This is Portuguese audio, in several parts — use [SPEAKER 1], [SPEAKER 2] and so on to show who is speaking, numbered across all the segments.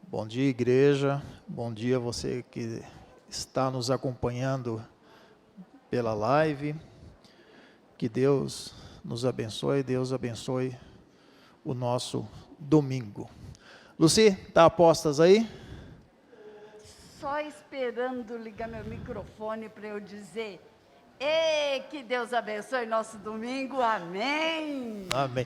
[SPEAKER 1] Bom dia, igreja. Bom dia você que está nos acompanhando pela live. Que Deus nos abençoe, Deus abençoe o nosso domingo. Luci, tá a postas aí?
[SPEAKER 2] Só esperando ligar meu microfone para eu dizer: "Ei, que Deus abençoe nosso domingo, amém!"
[SPEAKER 1] Amém.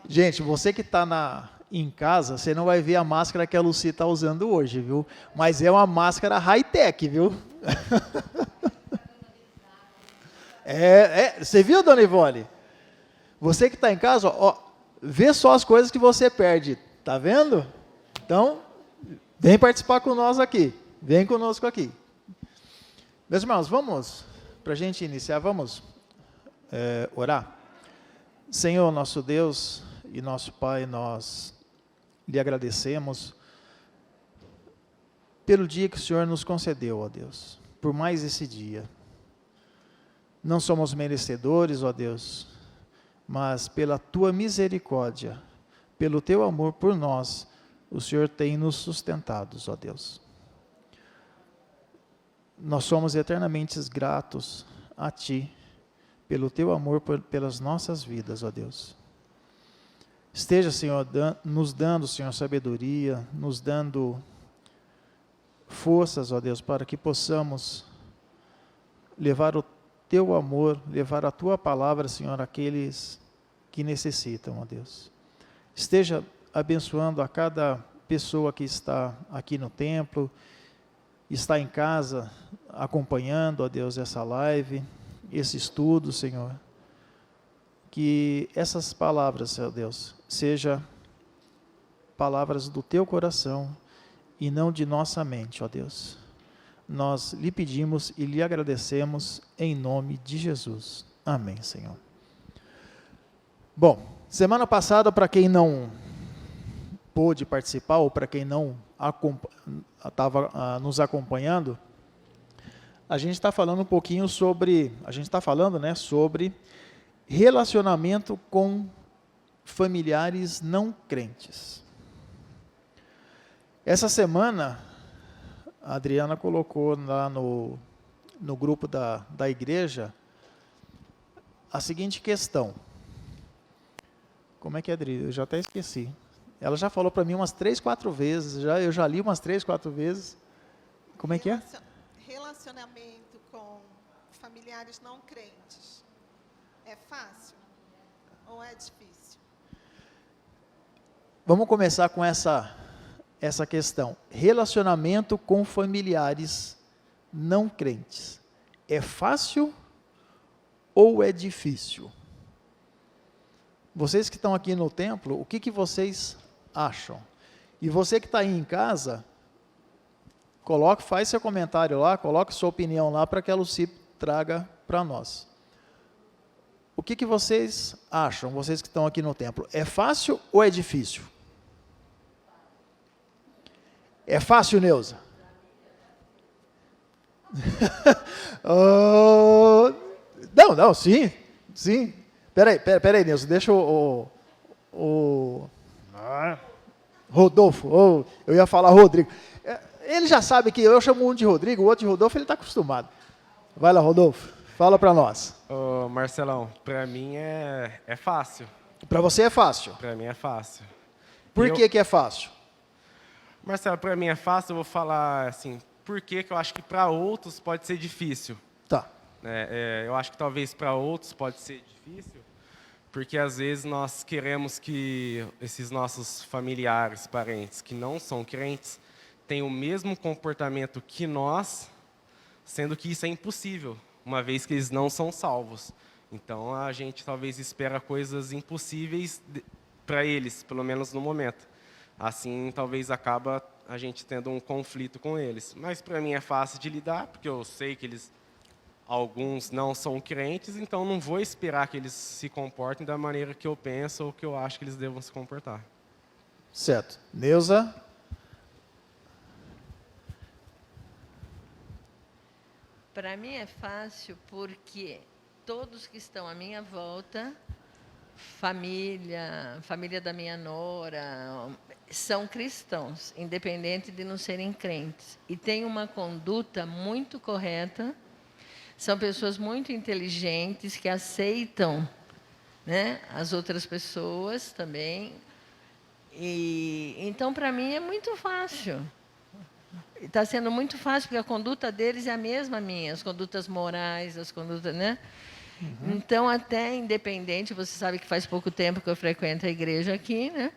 [SPEAKER 1] Gente, você que está em casa, você não vai ver a máscara que a Luci está usando hoje, viu? Mas é uma máscara high-tech, viu? Você viu, dona Ivone? Você que está em casa, ó, vê só as coisas que você perde, tá vendo? Então, vem participar com nós aqui, vem conosco aqui. Meus irmãos, vamos, para a gente iniciar, vamos orar? Senhor, nosso Deus e nosso Pai, nós lhe agradecemos pelo dia que o Senhor nos concedeu, ó Deus, por mais esse dia. Não somos merecedores, ó Deus, mas pela Tua misericórdia, pelo Teu amor por nós, o Senhor tem nos sustentado, ó Deus. Nós somos eternamente gratos a Ti, pelo Teu amor pelas nossas vidas, ó Deus. Esteja, Senhor, nos dando, Senhor, sabedoria, nos dando forças, ó Deus, para que possamos levar o Teu amor, levar a Tua palavra, Senhor, àqueles que necessitam, ó Deus. Esteja abençoando a cada pessoa que está aqui no templo, está em casa, acompanhando, ó Deus, essa live, esse estudo, Senhor. Que essas palavras, ó Deus, sejam palavras do Teu coração e não de nossa mente, ó Deus. Nós lhe pedimos e lhe agradecemos em nome de Jesus. Amém, Senhor. Bom, semana passada, para quem não pôde participar ou para quem não estava nos acompanhando, a gente está falando um pouquinho sobre, sobre relacionamento com familiares não crentes. Essa semana, a Adriana colocou lá no grupo da igreja a seguinte questão. Como é que é, Adri? Eu já até esqueci. Ela já falou para mim umas 3, 4 vezes, eu já li umas 3, 4 vezes. Como é que é?
[SPEAKER 3] Relacionamento com familiares não crentes. É fácil ou é difícil?
[SPEAKER 1] Vamos começar com essa questão. Relacionamento com familiares não crentes. É fácil ou é difícil? Vocês que estão aqui no templo, o que vocês acham? E você que está aí em casa, faz seu comentário lá, coloque sua opinião lá para que a Luci traga para nós. O que vocês acham, vocês que estão aqui no templo? É fácil ou é difícil? É fácil, Neuza? Não, sim. Peraí, Neuza, deixa o Rodolfo, eu ia falar Rodrigo. Ele já sabe que eu chamo um de Rodrigo, o outro de Rodolfo, ele está acostumado. Vai lá, Rodolfo, fala para nós.
[SPEAKER 4] Ô, Marcelão, para mim é fácil.
[SPEAKER 1] Para você é fácil?
[SPEAKER 4] Para mim é fácil.
[SPEAKER 1] Por que é fácil?
[SPEAKER 4] Marcelo, para mim é fácil, eu vou falar assim, por que eu acho que para outros pode ser difícil.
[SPEAKER 1] Tá.
[SPEAKER 4] Eu acho que talvez para outros pode ser difícil, porque às vezes nós queremos que esses nossos familiares, parentes que não são crentes, tenham o mesmo comportamento que nós, sendo que isso é impossível, uma vez que eles não são salvos. Então a gente talvez espera coisas impossíveis para eles, pelo menos no momento. Assim, talvez acaba a gente tendo um conflito com eles. Mas para mim é fácil de lidar, porque eu sei que alguns não são crentes, então não vou esperar que eles se comportem da maneira que eu penso ou que eu acho que eles devam se comportar.
[SPEAKER 1] Certo. Neuza?
[SPEAKER 5] Para mim é fácil porque todos que estão à minha volta, família da minha nora, são cristãos, independente de não serem crentes, e têm uma conduta muito correta, são pessoas muito inteligentes, que aceitam, né, as outras pessoas também. E então, para mim, é muito fácil. Está sendo muito fácil, porque a conduta deles é a mesma minha, as condutas morais, as condutas, né? Então, até independente, você sabe que faz pouco tempo que eu frequento a igreja aqui, né?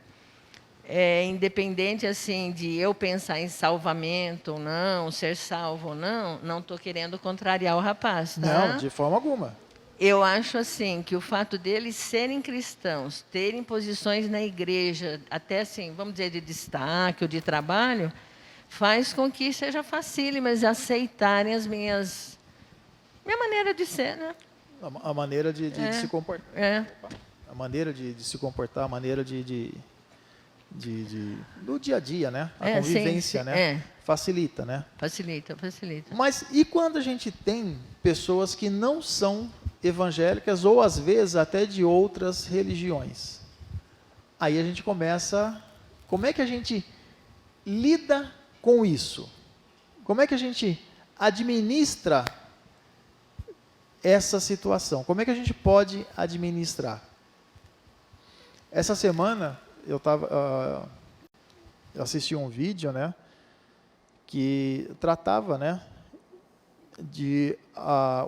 [SPEAKER 5] Independente, assim, de eu pensar em salvamento ou não, ser salvo ou não estou querendo contrariar o rapaz, tá?
[SPEAKER 1] Não, de forma alguma.
[SPEAKER 5] Eu acho, assim, que o fato deles serem cristãos, terem posições na igreja, até, assim, vamos dizer, de destaque ou de trabalho, faz com que seja facílimo eles aceitarem minha maneira de ser, né?
[SPEAKER 1] A maneira de se comportar. A maneira de se comportar, a maneira do dia a dia, né? A convivência,
[SPEAKER 5] sim,
[SPEAKER 1] né? Facilita, né?
[SPEAKER 5] Facilita.
[SPEAKER 1] Mas e quando a gente tem pessoas que não são evangélicas ou às vezes até de outras religiões? Aí a gente começa, como é que a gente lida com isso? Como é que a gente administra essa situação? Como é que a gente pode administrar? Essa semana eu assisti um vídeo, né, que tratava, né, de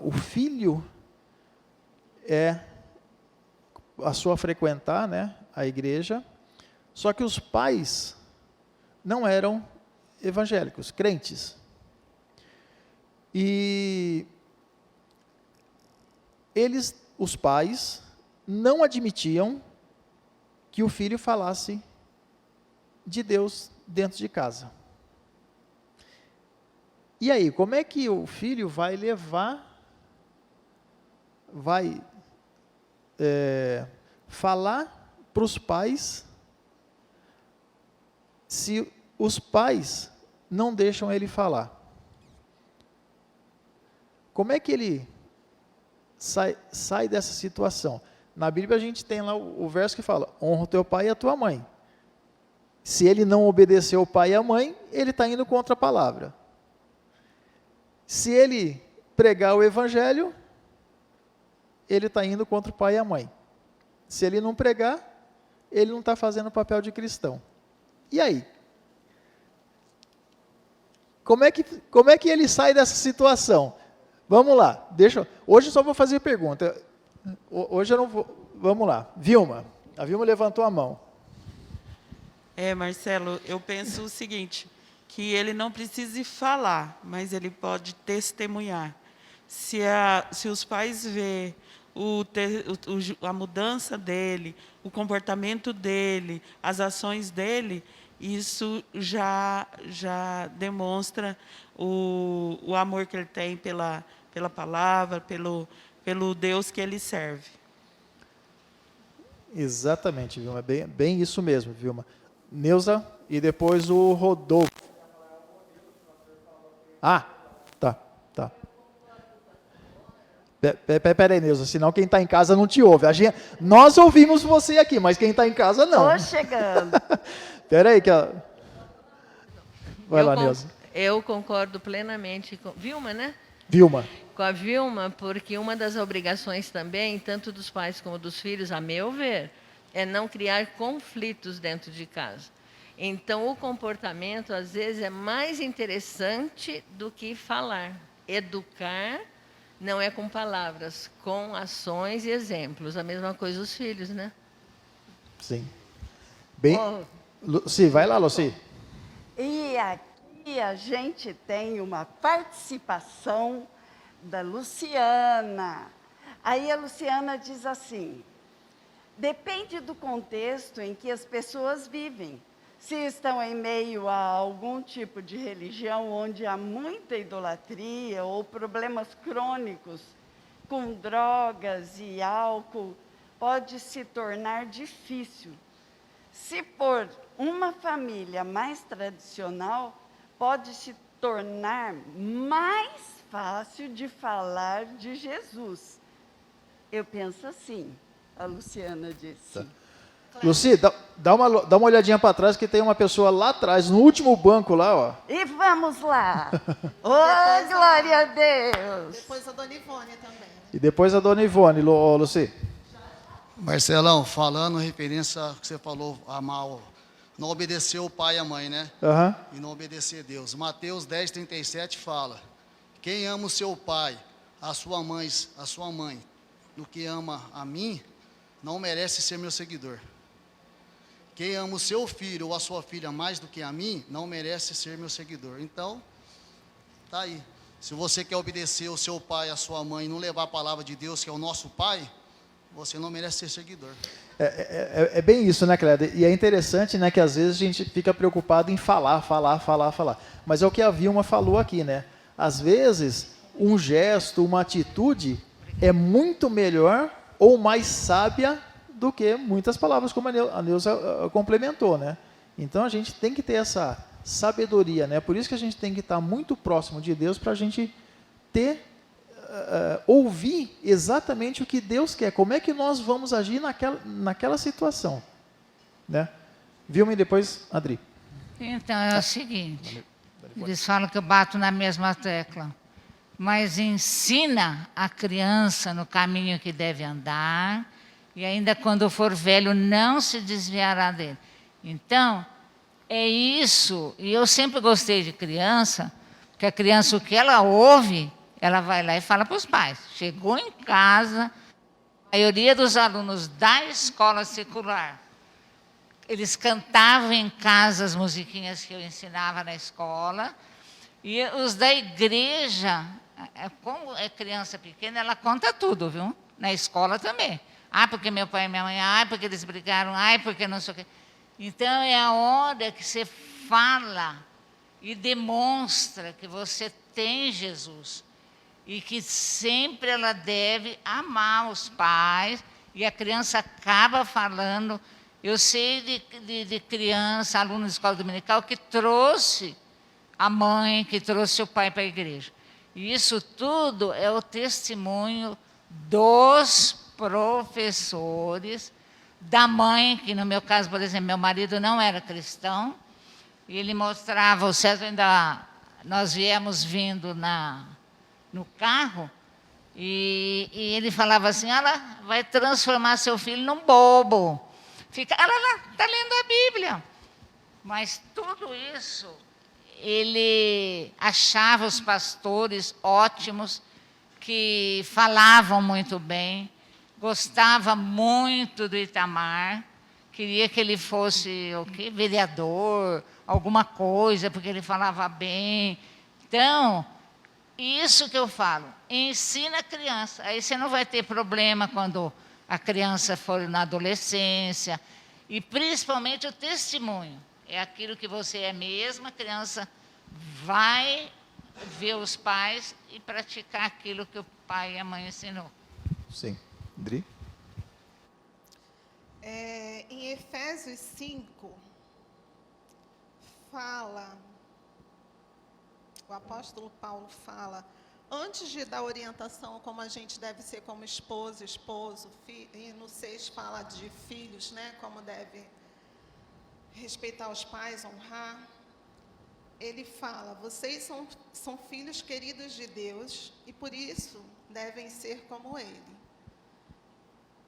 [SPEAKER 1] o filho passou a frequentar, né, a igreja, só que os pais não eram evangélicos, crentes. E os pais, não admitiam que o filho falasse de Deus dentro de casa. E aí, como é que o filho vai falar para os pais se os pais não deixam ele falar? Como é que ele sai dessa situação? Na Bíblia a gente tem lá o verso que fala: honra o teu pai e a tua mãe. Se ele não obedeceu o pai e a mãe, ele está indo contra a palavra. Se ele pregar o evangelho, ele está indo contra o pai e a mãe. Se ele não pregar, ele não está fazendo o papel de cristão. E aí? Como é que ele sai dessa situação? Vamos lá, hoje eu só vou fazer pergunta. Hoje eu não vou. Vamos lá. Vilma. A Vilma levantou a mão.
[SPEAKER 6] Marcelo, eu penso o seguinte, que ele não precise falar, mas ele pode testemunhar. Se os pais vê a mudança dele, o comportamento dele, as ações dele, isso já demonstra o amor que ele tem pela palavra, pelo Deus que ele serve.
[SPEAKER 1] Exatamente, Vilma. Bem isso mesmo, Vilma. Neuza e depois o Rodolfo. Tá. Peraí, Neuza, senão quem está em casa não te ouve. Nós ouvimos você aqui, mas quem está em casa não.
[SPEAKER 2] Estou chegando.
[SPEAKER 1] Peraí que vai lá, Neuza.
[SPEAKER 5] Eu concordo plenamente com Vilma, né?
[SPEAKER 1] Vilma.
[SPEAKER 5] Com a Vilma, porque uma das obrigações também, tanto dos pais como dos filhos, a meu ver, é não criar conflitos dentro de casa. Então, o comportamento, às vezes, é mais interessante do que falar. Educar não é com palavras, com ações e exemplos. A mesma coisa os filhos, né?
[SPEAKER 1] Sim. Luci, vai lá, Luci.
[SPEAKER 2] E aqui a gente tem uma participação da Luciana. Aí a Luciana diz assim: depende do contexto em que as pessoas vivem. Se estão em meio a algum tipo de religião onde há muita idolatria ou problemas crônicos com drogas e álcool, pode se tornar difícil. Se for uma família mais tradicional, pode se tornar mais fácil de falar de Jesus. Eu penso assim, a Luciana disse.
[SPEAKER 1] Luci, dá uma olhadinha para trás que tem uma pessoa lá atrás, no último banco lá, ó.
[SPEAKER 2] E vamos lá. Oh, glória a Deus.
[SPEAKER 3] Depois a Dona Ivone também.
[SPEAKER 1] E depois a dona Ivone, Luci.
[SPEAKER 7] Marcelão, falando em referência ao que você falou, não obedecer o pai e a mãe, né?
[SPEAKER 1] Aham.
[SPEAKER 7] E não obedecer a Deus. Mateus 10:37 fala: quem ama o seu pai, a sua mãe, no que ama a mim, não merece ser meu seguidor. Quem ama o seu filho ou a sua filha mais do que a mim, não merece ser meu seguidor. Então, tá aí. Se você quer obedecer o seu pai, a sua mãe, e não levar a palavra de Deus, que é o nosso pai, você não merece ser seguidor.
[SPEAKER 1] É bem isso, né, Cléber? E é interessante, né, que às vezes a gente fica preocupado em falar. Mas é o que a Vilma falou aqui, né? Às vezes, um gesto, uma atitude é muito melhor ou mais sábia do que muitas palavras, como a Neuza complementou, né? Então, a gente tem que ter essa sabedoria, né? Por isso que a gente tem que estar muito próximo de Deus para a gente ouvir exatamente o que Deus quer, como é que nós vamos agir naquela situação, né? Vilma e depois Adri.
[SPEAKER 8] Então, é o seguinte, eles falam que eu bato na mesma tecla, mas ensina a criança no caminho que deve andar, e ainda quando for velho não se desviará dele. Então, é isso, e eu sempre gostei de criança, porque a criança, o que ela ouve, ela vai lá e fala para os pais. Chegou em casa, a maioria dos alunos da escola secular, eles cantavam em casa as musiquinhas que eu ensinava na escola, e os da igreja, como é criança pequena, ela conta tudo, viu? Na escola também. Ah, porque meu pai e minha mãe, ah, porque eles brigaram, ah, porque não sei o quê. Então, é a hora que você fala e demonstra que você tem Jesus e que sempre ela deve amar os pais, e a criança acaba falando. Eu sei de criança, aluno de escola dominical, que trouxe a mãe, que trouxe o pai para a igreja. E isso tudo é o testemunho dos professores, da mãe, que no meu caso, por exemplo, meu marido não era cristão, e ele mostrava, o César nós viemos vindo no carro, e ele falava assim, ela vai transformar seu filho num bobo. Ela está lendo a Bíblia. Mas tudo isso, ele achava os pastores ótimos, que falavam muito bem, gostava muito do Itamar, queria que ele fosse o quê? Vereador, alguma coisa, porque ele falava bem. Então, isso que eu falo, ensina a criança. Aí você não vai ter problema quando a criança for na adolescência. E principalmente o testemunho. É aquilo que você é mesmo, a criança vai ver os pais e praticar aquilo que o pai e a mãe ensinou.
[SPEAKER 1] Sim. Adri?
[SPEAKER 3] Em Efésios 5, o apóstolo Paulo fala, antes de dar orientação como a gente deve ser como esposo, e no 6 fala de filhos, né, como deve respeitar os pais, honrar, ele fala, vocês são filhos queridos de Deus e por isso devem ser como Ele.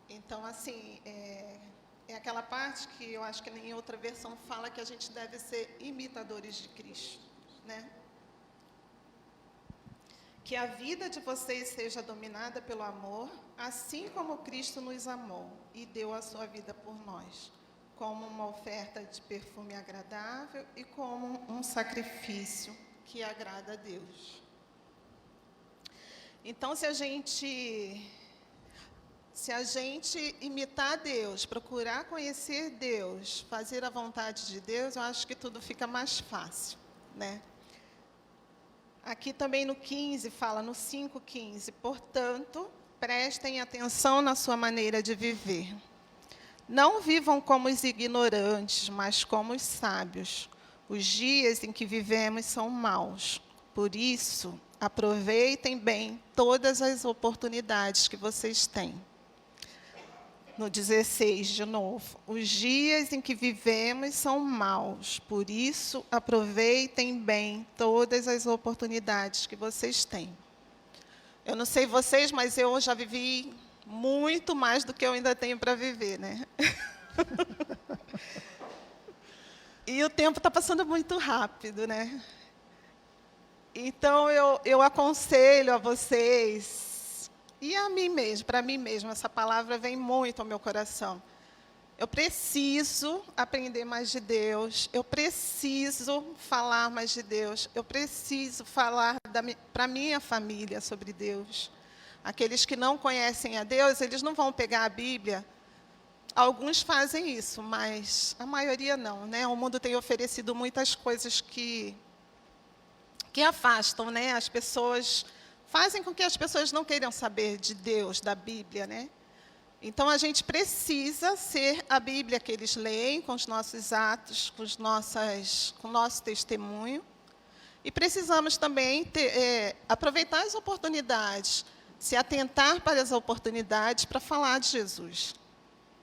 [SPEAKER 3] Então, assim, é aquela parte que eu acho que em outra versão fala que a gente deve ser imitadores de Cristo, né? Que a vida de vocês seja dominada pelo amor, assim como Cristo nos amou e deu a sua vida por nós, como uma oferta de perfume agradável e como um sacrifício que agrada a Deus. Então, se a gente imitar Deus, procurar conhecer Deus, fazer a vontade de Deus, eu acho que tudo fica mais fácil, né? Aqui também no 15, fala no 5:15, portanto, prestem atenção na sua maneira de viver. Não vivam como os ignorantes, mas como os sábios. Os dias em que vivemos são maus. Por isso, aproveitem bem todas as oportunidades que vocês têm. no 16 de novo. Os dias em que vivemos são maus, por isso aproveitem bem todas as oportunidades que vocês têm. Eu não sei vocês, mas eu já vivi muito mais do que eu ainda tenho para viver, né? E o tempo está passando muito rápido, né? Então, eu aconselho a vocês, e a mim mesmo, para mim mesmo, essa palavra vem muito ao meu coração. Eu preciso aprender mais de Deus, eu preciso falar mais de Deus, eu preciso falar para a minha família sobre Deus. Aqueles que não conhecem a Deus, eles não vão pegar a Bíblia. Alguns fazem isso, mas a maioria não, né? O mundo tem oferecido muitas coisas que afastam, né? As pessoas fazem com que as pessoas não queiram saber de Deus, da Bíblia, né? Então a gente precisa ser a Bíblia que eles leem, com os nossos atos, com o nosso testemunho, e precisamos também aproveitar as oportunidades, se atentar para as oportunidades para falar de Jesus.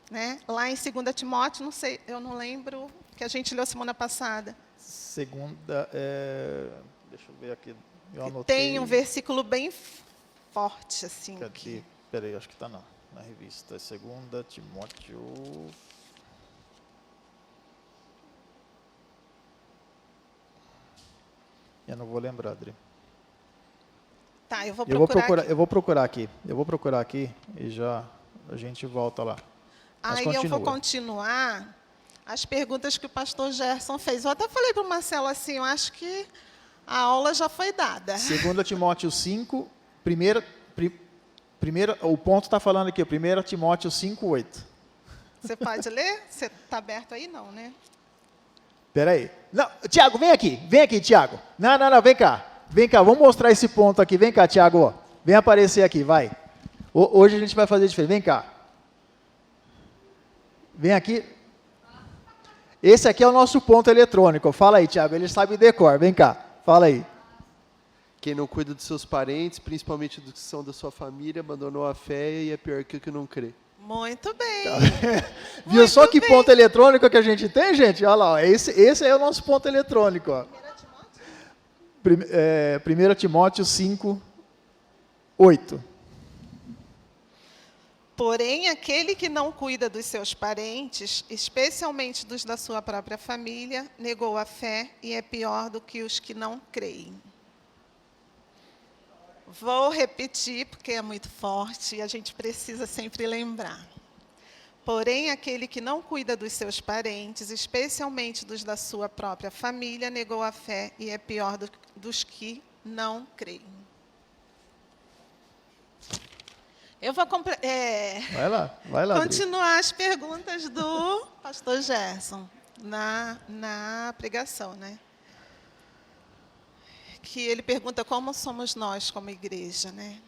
[SPEAKER 3] Né? Lá em 2 Timóteo, não sei, eu não lembro, que a gente leu semana passada.
[SPEAKER 1] Deixa eu ver aqui. Eu anotei.
[SPEAKER 3] Tem um versículo bem forte, assim.
[SPEAKER 1] Cadê? Peraí, acho que está na revista. 2 Timóteo. Eu não vou lembrar, Adri.
[SPEAKER 3] Tá, eu vou procurar.
[SPEAKER 1] Eu vou procurar aqui. Eu vou procurar aqui e já a gente volta lá.
[SPEAKER 3] Aí eu vou continuar as perguntas que o pastor Gerson fez. Eu até falei para o Marcelo assim, eu acho que a aula já foi dada.
[SPEAKER 1] 2 Timóteo 5, o ponto está falando aqui, 1 Timóteo 5, 8.
[SPEAKER 3] Você pode ler? Você está aberto aí? Não, né?
[SPEAKER 1] Espera aí. Não, Tiago, vem aqui, Tiago. Não, vem cá. Vem cá, vamos mostrar esse ponto aqui. Vem cá, Tiago. Vem aparecer aqui, vai. Hoje a gente vai fazer diferente. Vem cá. Vem aqui. Esse aqui é o nosso ponto eletrônico. Fala aí, Tiago. Ele sabe decor. Vem cá. Fala aí.
[SPEAKER 9] Quem não cuida dos seus parentes, principalmente dos que são da sua família, abandonou a fé e é pior que o que não crê.
[SPEAKER 3] Muito bem.
[SPEAKER 1] Viu
[SPEAKER 3] Muito
[SPEAKER 1] só que
[SPEAKER 3] bem.
[SPEAKER 1] ponto eletrônico que a gente tem, gente? Olha lá. Ó. Esse é o nosso ponto eletrônico. Ó. 1 Timóteo 5, 8.
[SPEAKER 3] Porém, aquele que não cuida dos seus parentes, especialmente dos da sua própria família, negou a fé e é pior do que os que não creem. Vou repetir, porque é muito forte e a gente precisa sempre lembrar. Porém, aquele que não cuida dos seus parentes, especialmente dos da sua própria família, negou a fé e é pior dos que não creem. Eu vou
[SPEAKER 1] Vai lá.
[SPEAKER 3] continuar as perguntas do pastor Gerson na pregação, né? Que ele pergunta como somos nós como igreja, né?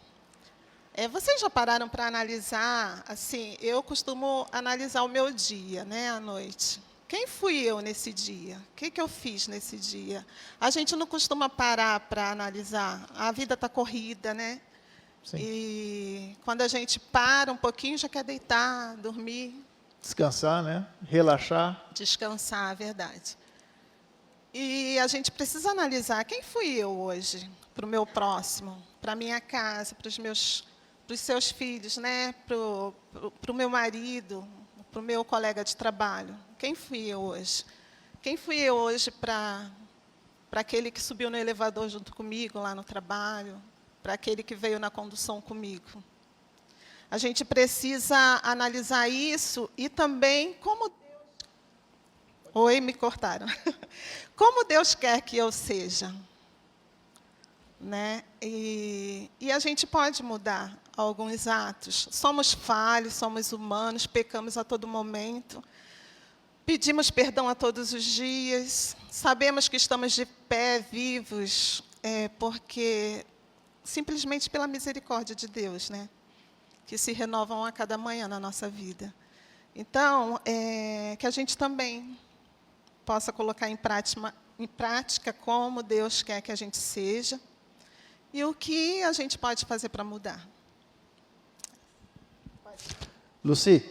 [SPEAKER 3] Vocês já pararam para analisar, assim, eu costumo analisar o meu dia, né, à noite. Quem fui eu nesse dia? O que eu fiz nesse dia? A gente não costuma parar para analisar. A vida está corrida, né?
[SPEAKER 1] Sim.
[SPEAKER 3] E quando a gente para um pouquinho, já quer deitar, dormir.
[SPEAKER 1] Descansar, né? Relaxar.
[SPEAKER 3] Descansar, é verdade. E a gente precisa analisar quem fui eu hoje, para o meu próximo, para a minha casa, para os seus filhos, né? para o meu marido, para o meu colega de trabalho. Quem fui eu hoje? Quem fui eu hoje para aquele que subiu no elevador junto comigo lá no trabalho? Para aquele que veio na condução comigo? A gente precisa analisar isso e também como Deus... Oi, me cortaram. Como Deus quer que eu seja. Né? E a gente pode mudar alguns atos. Somos falhos, somos humanos, pecamos a todo momento. Pedimos perdão a todos os dias. Sabemos que estamos de pé, vivos, porque... simplesmente pela misericórdia de Deus, né? Que se renovam a cada manhã na nossa vida. Então, que a gente também possa colocar em prática como Deus quer que a gente seja e o que a gente pode fazer para mudar.
[SPEAKER 1] Luci,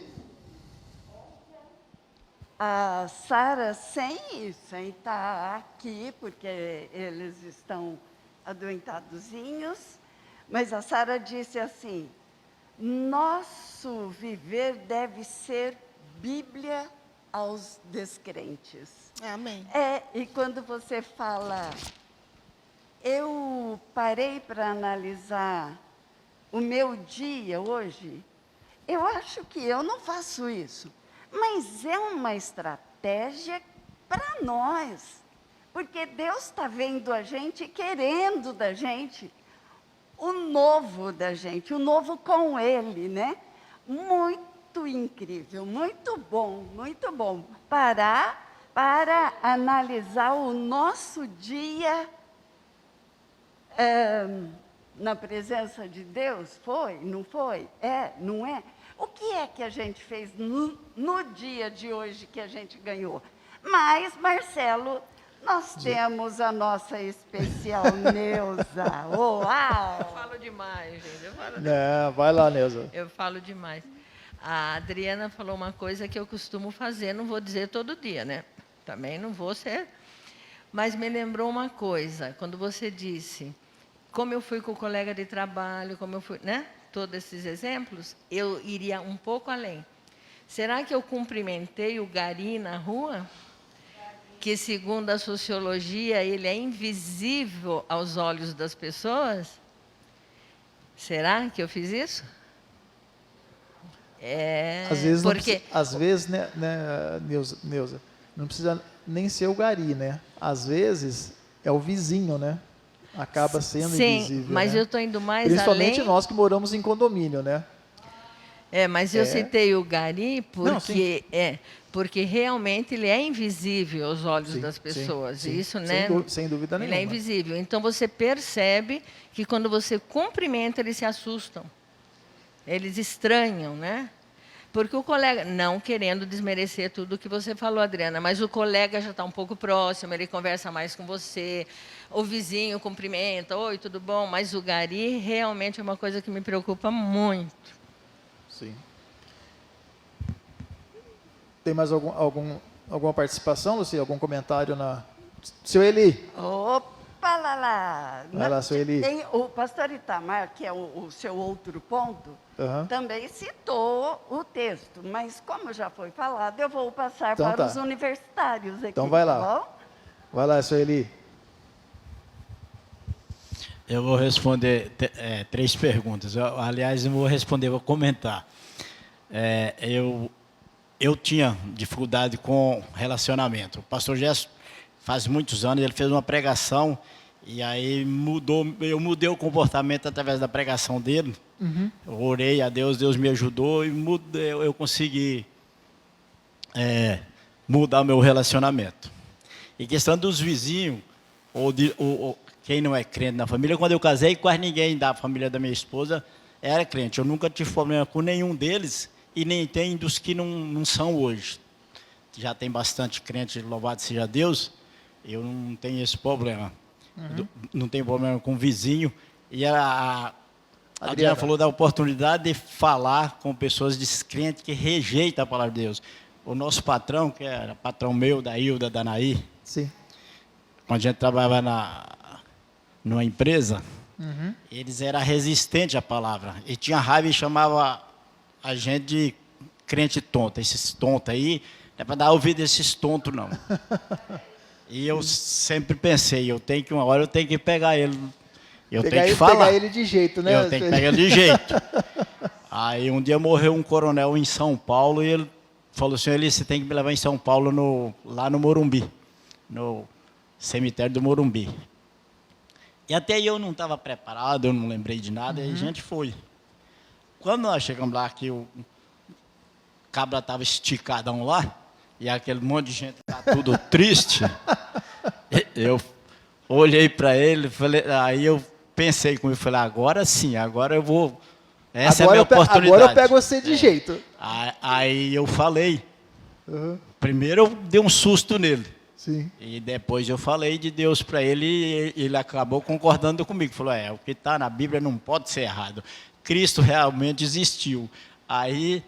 [SPEAKER 2] a Sara, sem estar aqui, porque eles estão adoentadozinhos, mas a Sara disse assim: nosso viver deve ser Bíblia aos descrentes.
[SPEAKER 3] Amém.
[SPEAKER 2] E quando você fala, eu parei para analisar o meu dia hoje, eu acho que eu não faço isso, mas é uma estratégia para nós, porque Deus está vendo a gente, querendo da gente o novo da gente, o novo com Ele, né? Muito incrível, muito bom, parar para analisar o nosso dia na presença de Deus. Foi? Não foi? É? Não é? O que é que a gente fez no dia de hoje que a gente ganhou? Mas, Marcelo, nós temos a nossa especial Neuza. Uau!
[SPEAKER 5] Eu falo demais, gente.
[SPEAKER 1] Vai lá, Neuza.
[SPEAKER 5] Eu falo demais. A Adriana falou uma coisa que eu costumo fazer, não vou dizer todo dia, né? Também não vou ser. Mas me lembrou uma coisa, quando você disse, como eu fui com o colega de trabalho, como eu fui, né? Todos esses exemplos, eu iria um pouco além. Será que eu cumprimentei o gari na rua? Que, segundo a sociologia, ele é invisível aos olhos das pessoas? Será que eu fiz isso?
[SPEAKER 1] Às vezes, né, Neuza, não precisa nem ser o gari, né? Às vezes é o vizinho, né? Acaba sendo invisível.
[SPEAKER 5] Sim, mas
[SPEAKER 1] né?
[SPEAKER 5] eu estou indo mais
[SPEAKER 1] Principalmente
[SPEAKER 5] além.
[SPEAKER 1] nós que moramos em condomínio, né?
[SPEAKER 5] Mas eu citei o gari porque realmente ele é invisível aos olhos das pessoas.
[SPEAKER 1] Sim.
[SPEAKER 5] Isso, né?
[SPEAKER 1] Sem dúvida nenhuma.
[SPEAKER 5] Ele é invisível. Então você percebe que quando você cumprimenta, eles se assustam. Eles estranham, né? Porque o colega, não querendo desmerecer tudo o que você falou, Adriana, mas o colega já está um pouco próximo, ele conversa mais com você, o vizinho cumprimenta, oi, tudo bom? Mas o gari realmente é uma coisa que me preocupa muito.
[SPEAKER 1] Sim. Tem mais alguma participação, Lucia? Algum comentário na... Seu Eli.
[SPEAKER 2] Opa, lá.
[SPEAKER 1] Vai lá, seu Eli.
[SPEAKER 2] Tem o pastor Itamar, que é o seu outro ponto, também citou o texto, mas como já foi falado, eu vou passar para os universitários aqui.
[SPEAKER 1] Então vai lá.
[SPEAKER 2] Tá bom?
[SPEAKER 1] Vai lá, seu Eli.
[SPEAKER 10] Eu vou responder 3 perguntas. Aliás, eu vou responder, vou comentar. Eu tinha dificuldade com relacionamento. O pastor Gerson, faz muitos anos, ele fez uma pregação e aí eu mudei o comportamento através da pregação dele. Eu orei a Deus, Deus me ajudou e eu consegui mudar meu relacionamento. E questão dos vizinhos, ou quem não é crente na família, quando eu casei, quase ninguém da família da minha esposa era crente. Eu nunca tive problema com nenhum deles e nem tem dos que não são hoje. Já tem bastante crente, louvado seja Deus, eu não tenho esse problema. Não tenho problema com o vizinho. E a Adriana falou da oportunidade de falar com pessoas descrentes que rejeitam a palavra de Deus. O nosso patrão, que era patrão meu, da Hilda, da Naí,
[SPEAKER 1] sim,
[SPEAKER 10] quando a gente trabalhava numa empresa, eles eram resistentes à palavra. E tinha raiva e chamava a gente de crente tonto. Esses tontos aí, não é para dar ouvido a esses tontos, não. E eu sempre pensei, uma hora eu tenho que pegar ele. Eu tenho que falar.
[SPEAKER 1] Pegar ele de jeito, né?
[SPEAKER 10] Eu tenho que pegar ele de jeito. Aí um dia morreu um coronel em São Paulo e ele falou assim, Eli, você tem que me levar em São Paulo, lá no Morumbi, no cemitério do Morumbi. E até aí eu não estava preparado, eu não lembrei de nada, e a gente foi. Quando nós chegamos lá, que o cabra estava esticadão lá, e aquele monte de gente tá tudo triste, eu olhei para ele, aí eu pensei comigo, falei, agora sim, agora eu vou, essa é a minha oportunidade.
[SPEAKER 1] Agora eu pego você de jeito.
[SPEAKER 10] Aí eu falei, primeiro eu dei um susto nele,
[SPEAKER 1] sim.
[SPEAKER 10] E depois eu falei de Deus para ele, e ele acabou concordando comigo, falou, o que está na Bíblia não pode ser errado, Cristo realmente existiu. Aí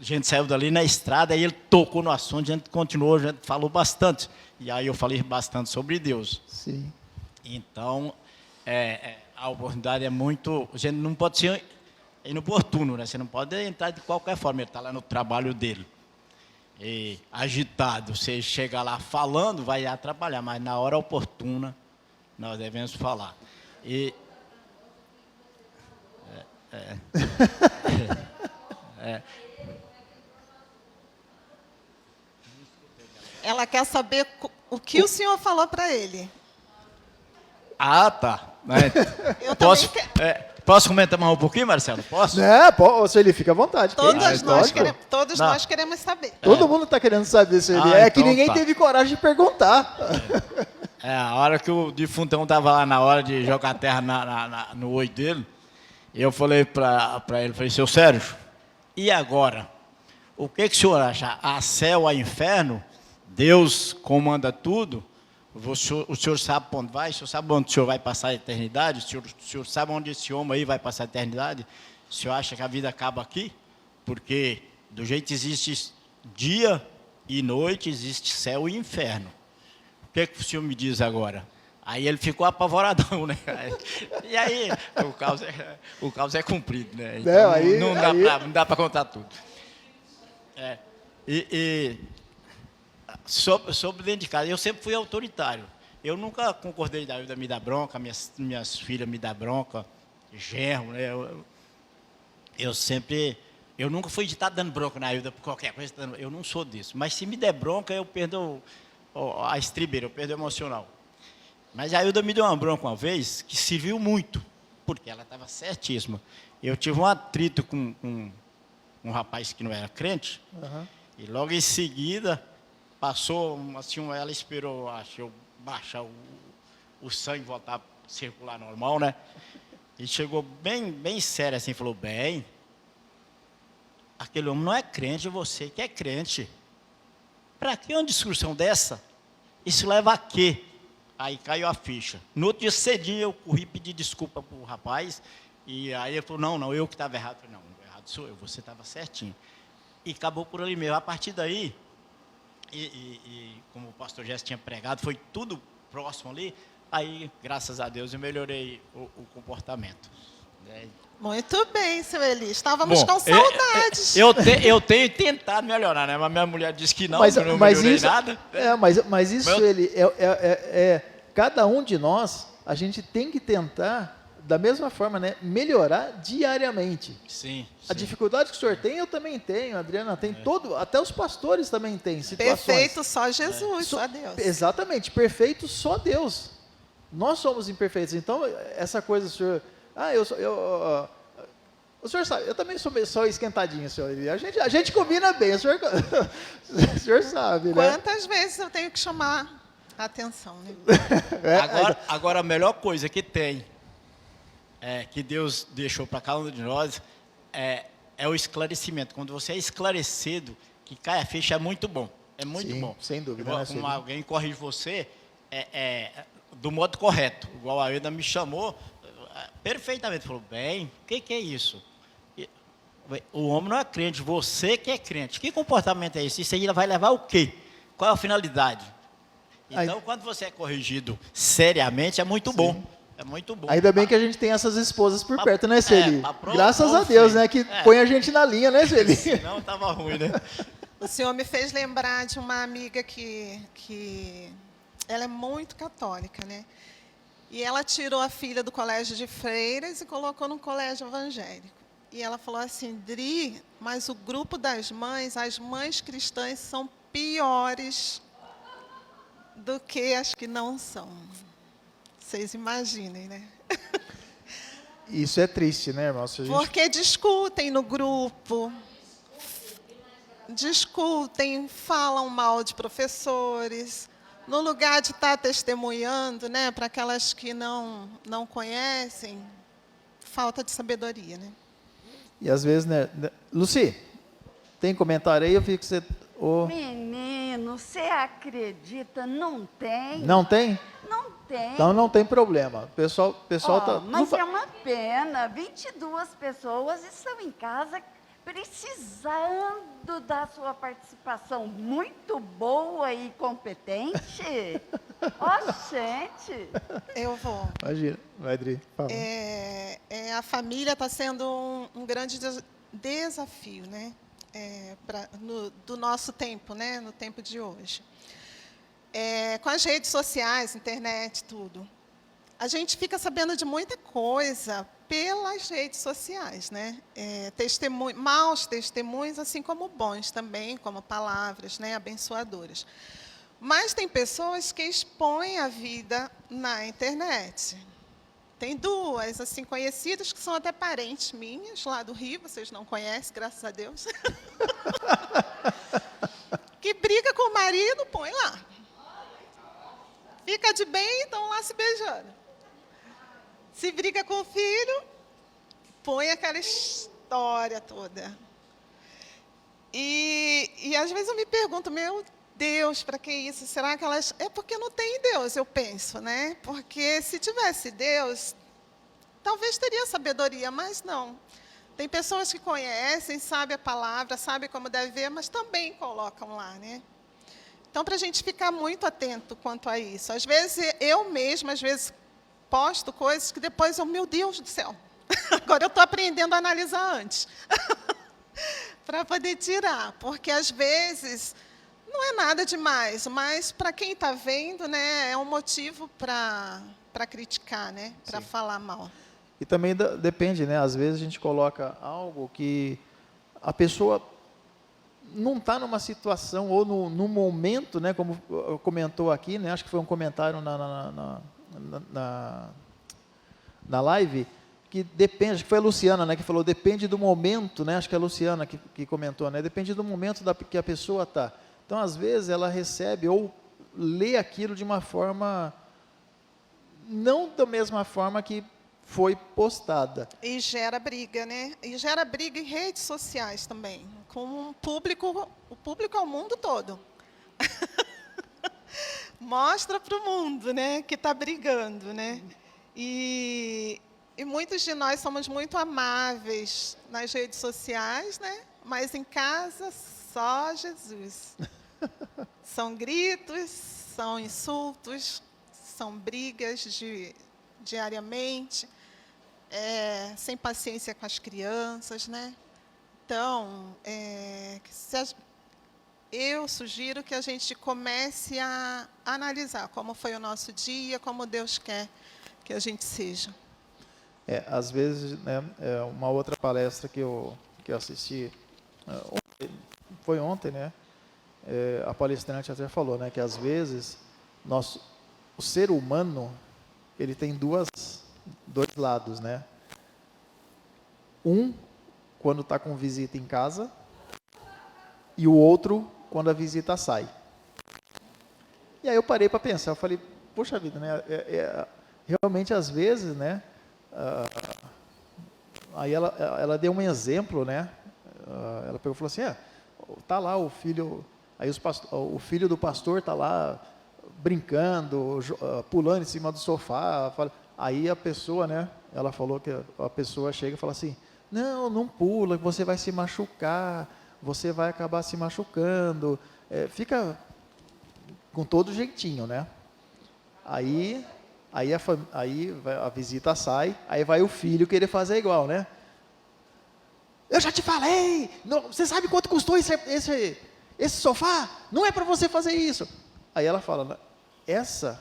[SPEAKER 10] a gente saiu dali na estrada, aí ele tocou no assunto, a gente continuou, a gente falou bastante. E aí eu falei bastante sobre Deus.
[SPEAKER 1] Sim.
[SPEAKER 10] Então, a oportunidade é muito... A gente não pode ser inoportuno, né? Você não pode entrar de qualquer forma, ele está lá no trabalho dele. E agitado, você chega lá falando, vai atrapalhar, mas na hora oportuna, nós devemos falar. E...
[SPEAKER 3] Ela quer saber o que o senhor falou para ele.
[SPEAKER 10] Ah, tá.
[SPEAKER 3] Eu
[SPEAKER 10] Posso,
[SPEAKER 3] também quero.
[SPEAKER 10] posso comentar mais um pouquinho, Marcelo? Posso?
[SPEAKER 1] Sueli, fica à vontade.
[SPEAKER 3] Todos nós queremos saber.
[SPEAKER 1] Todo mundo está querendo saber, Sueli. É que
[SPEAKER 10] então
[SPEAKER 1] ninguém
[SPEAKER 10] tá.
[SPEAKER 1] teve coragem de perguntar.
[SPEAKER 10] A hora que o defuntão estava lá na hora de jogar terra no olho dele, eu falei para ele, falei, seu Sérgio, e agora? O que o senhor acha? A céu, a inferno? Deus comanda tudo? O senhor sabe para onde vai? O senhor sabe onde o senhor vai passar a eternidade? O senhor sabe onde esse homem aí vai passar a eternidade? O senhor acha que a vida acaba aqui? Porque do jeito que existe dia e noite, existe céu e inferno. O que o senhor me diz agora? Aí ele ficou apavoradão, né? E aí o caos é comprido, né? Então, não dá para contar tudo. Sobre dentro de casa, eu sempre fui autoritário. Eu nunca concordei da Ailda me dar bronca, minhas filhas me dar bronca, genro, né? Eu nunca fui de estar dando bronca na Ailda por qualquer coisa. Eu não sou disso. Mas se me der bronca, eu perdo a estribeira, eu perdo o emocional. Mas a Ailda me deu uma bronca uma vez que serviu muito, porque ela estava certíssima. Eu tive um atrito com um rapaz que não era crente, e logo em seguida passou, assim, ela esperou, acho, eu baixar o sangue voltar a circular normal, né? E chegou bem sério assim, falou, bem, aquele homem não é crente, você que é crente. Para que uma discussão dessa? Isso leva a quê? Aí caiu a ficha. No outro dia cedinho eu corri pedir desculpa para o rapaz, e aí ele falou, não, eu que estava errado. Eu falei, não, errado sou eu, você estava certinho. E acabou por ali mesmo. A partir daí, como o pastor Jesse tinha pregado, foi tudo próximo ali, aí, graças a Deus, eu melhorei o comportamento.
[SPEAKER 3] Muito bem, seu Eli. Estávamos com saudades.
[SPEAKER 10] Eu tenho tentado melhorar, né? Mas minha mulher disse que não, que eu não melhorei nada.
[SPEAKER 1] Mas isso, ele cada um de nós, a gente tem que tentar, da mesma forma, né, melhorar diariamente.
[SPEAKER 10] Sim.
[SPEAKER 1] A dificuldade que o senhor tem, eu também tenho, a Adriana tem, até os pastores também têm situações.
[SPEAKER 3] Perfeito só Jesus, só Deus.
[SPEAKER 1] Exatamente, perfeito só Deus. Nós somos imperfeitos, então essa coisa, o senhor... o senhor sabe, eu também sou esquentadinho, senhor. A gente combina bem, o senhor sabe, né?
[SPEAKER 3] Quantas vezes eu tenho que chamar a atenção, né?
[SPEAKER 10] Agora, a melhor coisa que tem, que Deus deixou para cada um de nós, é o esclarecimento. Quando você é esclarecido, que cai a ficha, é muito bom. É muito bom.
[SPEAKER 1] Sem dúvida.
[SPEAKER 10] Como alguém corrige você, do modo correto. Igual a Ailda me chamou, perfeitamente. Falou, bem, o que é isso? O homem não é crente, você que é crente. Que comportamento é esse? Isso aí vai levar o quê? Qual é a finalidade? Então, quando você é corrigido seriamente, é muito bom. É muito bom.
[SPEAKER 1] Ainda bem que a gente tem essas esposas por perto, né, Sueli? Graças a Deus, né, que põe a gente na linha, né, Sueli?
[SPEAKER 10] Senão estava ruim, né?
[SPEAKER 3] O senhor me fez lembrar de uma amiga que ela é muito católica, né? E ela tirou a filha do colégio de freiras e colocou no colégio evangélico. E ela falou assim, Dri, mas o grupo das mães, as mães cristãs são piores do que as que não são. Vocês imaginem, né?
[SPEAKER 1] Isso é triste, né, irmão?
[SPEAKER 3] Porque discutem no grupo, falam mal de professores, no lugar de estar testemunhando, né, para aquelas que não conhecem, falta de sabedoria, né?
[SPEAKER 1] E às vezes, né, Luci, tem comentário aí? Eu vi que você...
[SPEAKER 2] Menino, você acredita? Não tem.
[SPEAKER 1] Não tem?
[SPEAKER 2] Não tem.
[SPEAKER 1] Então não tem problema. O pessoal tá...
[SPEAKER 2] Mas é uma pena, 22 pessoas estão em casa precisando da sua participação muito boa e competente. Ó, gente!
[SPEAKER 3] Eu vou.
[SPEAKER 1] Imagina, vai, Adri. Fala.
[SPEAKER 3] A família está sendo um grande desafio, né? Do nosso tempo, né? No tempo de hoje. Com as redes sociais, internet, tudo. A gente fica sabendo de muita coisa pelas redes sociais, né? Maus testemunhos, assim como bons também, como palavras, né? Abençoadoras. Mas tem pessoas que expõem a vida na internet. Tem duas, assim, conhecidas, que são até parentes minhas, lá do Rio, vocês não conhecem, graças a Deus. Que briga com o marido, põe lá. Fica de bem, estão lá se beijando. Se briga com o filho, põe aquela história toda. E às vezes eu me pergunto, meu Deus, para que isso? Será que elas... É porque não tem Deus, eu penso, né? Porque se tivesse Deus, talvez teria sabedoria, mas não. Tem pessoas que conhecem, sabem a palavra, sabem como deve ver, mas também colocam lá, né? Então, para a gente ficar muito atento quanto a isso. Às vezes, eu mesma, posto coisas que depois eu, meu Deus do céu, agora eu estou aprendendo a analisar antes, para poder tirar, porque às vezes não é nada demais, mas para quem está vendo, né, é um motivo para criticar, né, para falar mal.
[SPEAKER 1] E também depende, né, às vezes a gente coloca algo que a pessoa não está numa situação ou no momento, né, como comentou aqui, né, acho que foi um comentário na live, que depende, acho que foi a Luciana, né, que falou, depende do momento, né, acho que é a Luciana que comentou, né, depende do momento que a pessoa está. Então, às vezes, ela recebe ou lê aquilo de uma forma, não da mesma forma que foi postada.
[SPEAKER 3] E gera briga, né? E gera briga em redes sociais também, com o público é o mundo todo. Mostra para o mundo, né, que está brigando, né? E muitos de nós somos muito amáveis nas redes sociais, né? Mas em casa, só Jesus. São gritos, são insultos, são brigas diariamente, sem paciência com as crianças, né? Então, eu sugiro que a gente comece a analisar como foi o nosso dia, como Deus quer que a gente seja.
[SPEAKER 1] Às vezes, né, uma outra palestra que eu assisti, foi ontem, né? A palestrante até falou, né, que às vezes o ser humano ele tem dois lados, né? Um quando está com visita em casa e o outro quando a visita sai. E aí eu parei para pensar, eu falei, poxa vida, né? Realmente às vezes, né? Aí ela deu um exemplo, né? Ela pegou e falou assim, tá lá o filho, aí o filho do pastor tá lá brincando, pulando em cima do sofá. Aí a pessoa, né? Ela falou que a pessoa chega e fala assim, não pula, você vai se machucar, você vai acabar se machucando. Fica com todo jeitinho, né? Aí a visita sai, aí vai o filho querer fazer igual, né? Eu já te falei, não, você sabe quanto custou esse sofá? Não é para você fazer isso. Aí ela fala, essa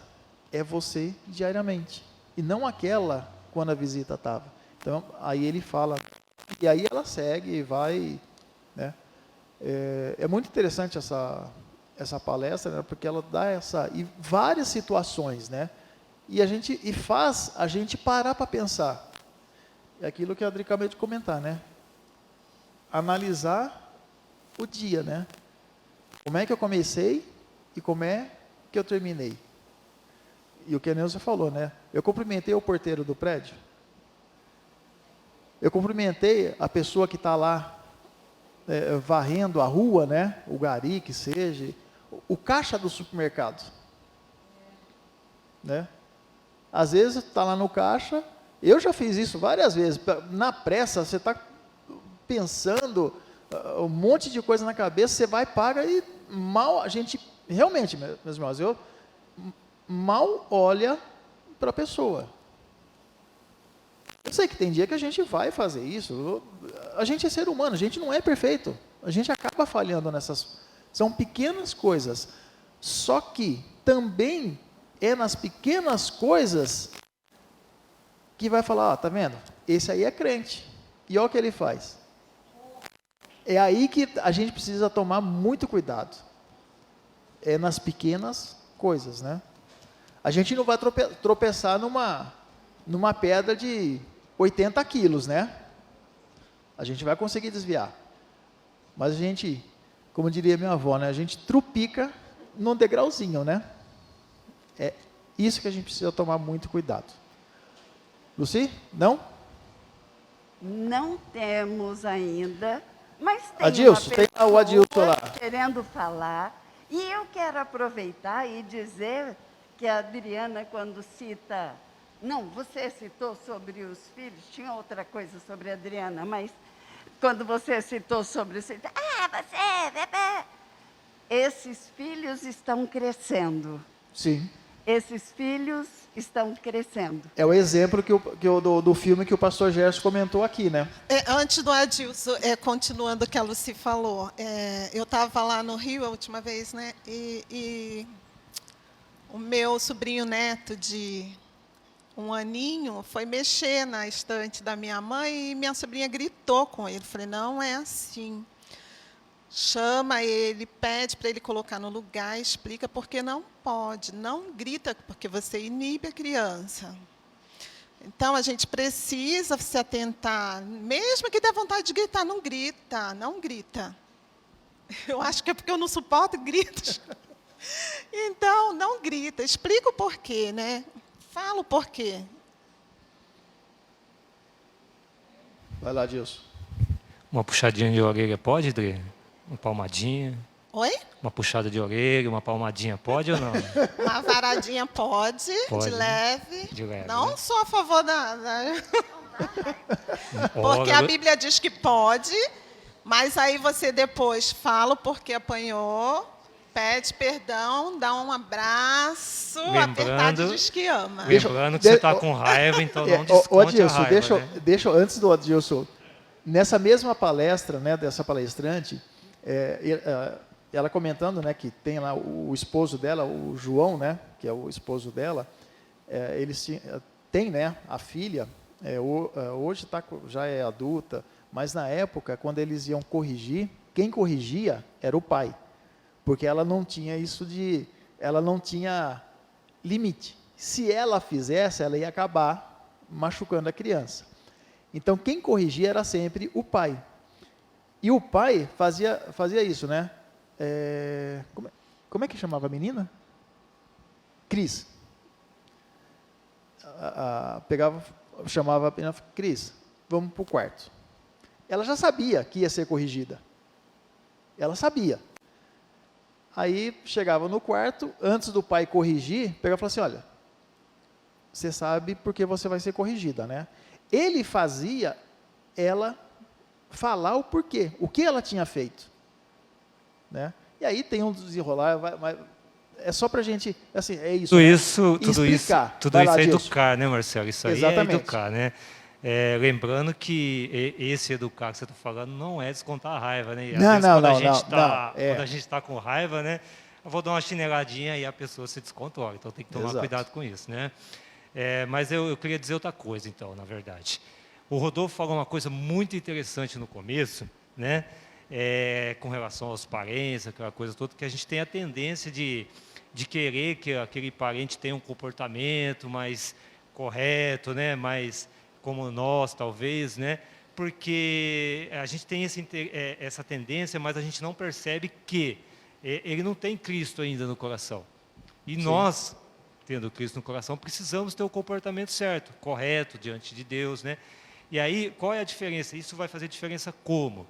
[SPEAKER 1] é você diariamente, e não aquela quando a visita estava. Então, aí ele fala, e aí ela segue e vai, né? É muito interessante essa palestra, né? Porque ela dá e várias situações, né? E faz a gente parar para pensar. É aquilo que a Adri acabou de comentar, né? Analisar o dia, né? Como é que eu comecei e como é que eu terminei. E o que a Neuza falou, né? Eu cumprimentei o porteiro do prédio. Eu cumprimentei a pessoa que está lá varrendo a rua, né? O gari que seja, o caixa do supermercado, né? Às vezes está lá no caixa, eu já fiz isso várias vezes, na pressa, você está pensando um monte de coisa na cabeça, você vai, paga e mal, a gente, realmente, meus irmãos, eu mal olha para a pessoa. Eu sei que tem dia que a gente vai fazer isso, a gente é ser humano, a gente não é perfeito, a gente acaba falhando nessas, são pequenas coisas, só que também é nas pequenas coisas que vai falar, tá vendo? Esse aí é crente, e olha o que ele faz. É aí que a gente precisa tomar muito cuidado, é nas pequenas coisas, né? A gente não vai tropeçar numa pedra de 80 quilos, né? A gente vai conseguir desviar. Mas a gente, como diria minha avó, né? A gente trupica num degrauzinho, né? É isso que a gente precisa tomar muito cuidado. Luci? Não?
[SPEAKER 2] Não temos ainda, mas tem
[SPEAKER 1] Adilson,
[SPEAKER 2] uma
[SPEAKER 1] tem o Adilson lá.
[SPEAKER 2] querendo falar. E eu quero aproveitar e dizer que a Adriana, quando cita... Não, você citou sobre os filhos, tinha outra coisa sobre a Adriana, mas quando você citou sobre... você, bebê. Esses filhos estão crescendo.
[SPEAKER 1] Sim.
[SPEAKER 2] Esses filhos estão crescendo.
[SPEAKER 1] É o exemplo do filme que o pastor Gerson comentou aqui, né?
[SPEAKER 3] Antes do Adilson, continuando o que a Lucy falou, eu estava lá no Rio a última vez, né? E o meu sobrinho neto de 1 aninho foi mexer na estante da minha mãe e minha sobrinha gritou com ele. Falei, não é assim. Chama ele, pede para ele colocar no lugar, explica porque não pode, não grita, porque você inibe a criança. Então, a gente precisa se atentar, mesmo que dê vontade de gritar, não grita, não grita. Eu acho que é porque eu não suporto gritos. Então, não grita, explica o porquê, né? Fala o porquê.
[SPEAKER 1] Vai lá, Adilson.
[SPEAKER 11] Uma puxadinha de orelha pode, Dre? Uma palmadinha?
[SPEAKER 3] Oi?
[SPEAKER 11] Uma puxada de orelha, uma palmadinha pode ou não?
[SPEAKER 3] Uma varadinha pode,
[SPEAKER 11] Pode,
[SPEAKER 3] de
[SPEAKER 11] né?
[SPEAKER 3] leve.
[SPEAKER 11] De leve,
[SPEAKER 3] Não
[SPEAKER 11] né?
[SPEAKER 3] sou a favor porque a Bíblia diz que pode, mas aí você depois fala o porquê apanhou, pede perdão, dá um abraço, apertado e diz que ama.
[SPEAKER 11] Lembrando que você está com raiva, então não desconte a raiva, né?
[SPEAKER 1] deixa antes do Adilson, nessa mesma palestra, né, dessa palestrante, ela comentando, né, que tem lá o esposo dela, o João, né, que é o esposo dela, eles têm, né, a filha, hoje já é adulta, mas na época, quando eles iam corrigir, quem corrigia era o pai, porque ela não tinha ela não tinha limite. Se ela fizesse, ela ia acabar machucando a criança. Então, quem corrigia era sempre o pai. E o pai fazia isso, né? Como é que chamava a menina? Cris. Chamava a menina, Cris, vamos para o quarto. Ela já sabia que ia ser corrigida. Ela sabia. Aí, chegava no quarto, antes do pai corrigir, pegava e falava assim, olha, você sabe porque você vai ser corrigida, né? Ele fazia ela falar o porquê, o que ela tinha feito, né? E aí tem um desenrolar, é só para a gente, assim, é isso.
[SPEAKER 11] Tudo isso é educar, né, Marcelo? Isso aí
[SPEAKER 1] Exatamente.
[SPEAKER 11] É educar, né? Lembrando que esse educar que você está falando não é descontar a raiva, né? Quando a gente está com raiva, né? Eu vou dar uma chineladinha e a pessoa se descontrola, então tem que tomar cuidado com isso, né? Mas eu queria dizer outra coisa, então, na verdade. O Rodolfo falou uma coisa muito interessante no começo, né? Com relação aos parentes, aquela coisa toda, que a gente tem a tendência de querer que aquele parente tenha um comportamento mais correto, né? Mais como nós, talvez, né? Porque a gente tem essa tendência, mas a gente não percebe que ele não tem Cristo ainda no coração. E Sim. Nós, tendo Cristo no coração, precisamos ter o comportamento certo, correto, diante de Deus, né? E aí, qual é a diferença? Isso vai fazer diferença como?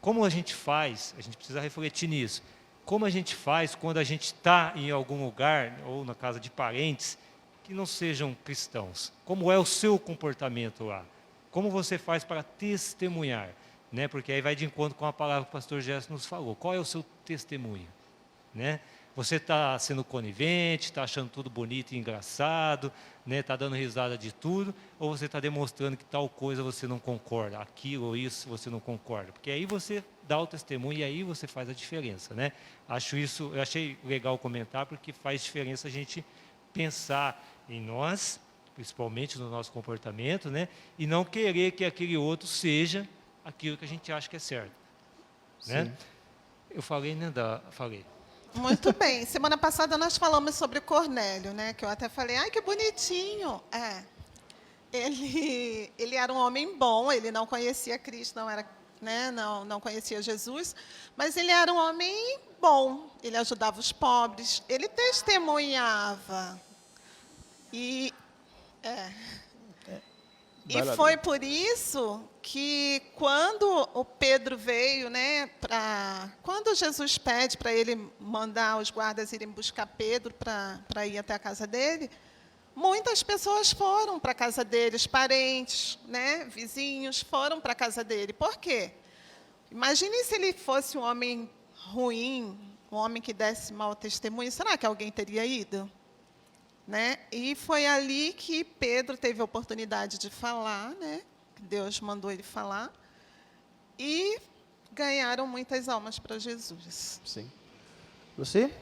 [SPEAKER 11] Como a gente faz, a gente precisa refletir nisso, como a gente faz quando a gente está em algum lugar, ou na casa de parentes, que não sejam cristãos? Como é o seu comportamento lá? Como você faz para testemunhar? né? Porque aí vai de encontro com a palavra que o pastor Gerson nos falou. Qual é o seu testemunho, né? Você está sendo conivente, está achando tudo bonito e engraçado, né? Está dando risada de tudo, ou você está demonstrando que tal coisa você não concorda, aquilo ou isso você não concorda? Porque aí você dá o testemunho e aí você faz a diferença, né? Eu achei legal comentar, porque faz diferença a gente pensar em nós, principalmente no nosso comportamento, né? E não querer que aquele outro seja aquilo que a gente acha que é certo, né? Eu falei, né? Falei.
[SPEAKER 3] Muito bem. Semana passada nós falamos sobre Cornélio, né? Que eu até falei, ai, que bonitinho. Ele era um homem bom, ele não conhecia Cristo, não era, né? Não conhecia Jesus, mas ele era um homem bom. Ele ajudava os pobres, ele testemunhava. E foi por isso que quando o Pedro veio, né, quando Jesus pede para ele mandar os guardas irem buscar Pedro para ir até a casa dele, muitas pessoas foram para a casa dele, os parentes, né, vizinhos, foram para a casa dele. Por quê? Imagine se ele fosse um homem ruim, um homem que desse mau testemunho, será que alguém teria ido? Né? E foi ali que Pedro teve a oportunidade de falar, né? Deus mandou ele falar, e ganharam muitas almas para Jesus.
[SPEAKER 1] Sim. Você?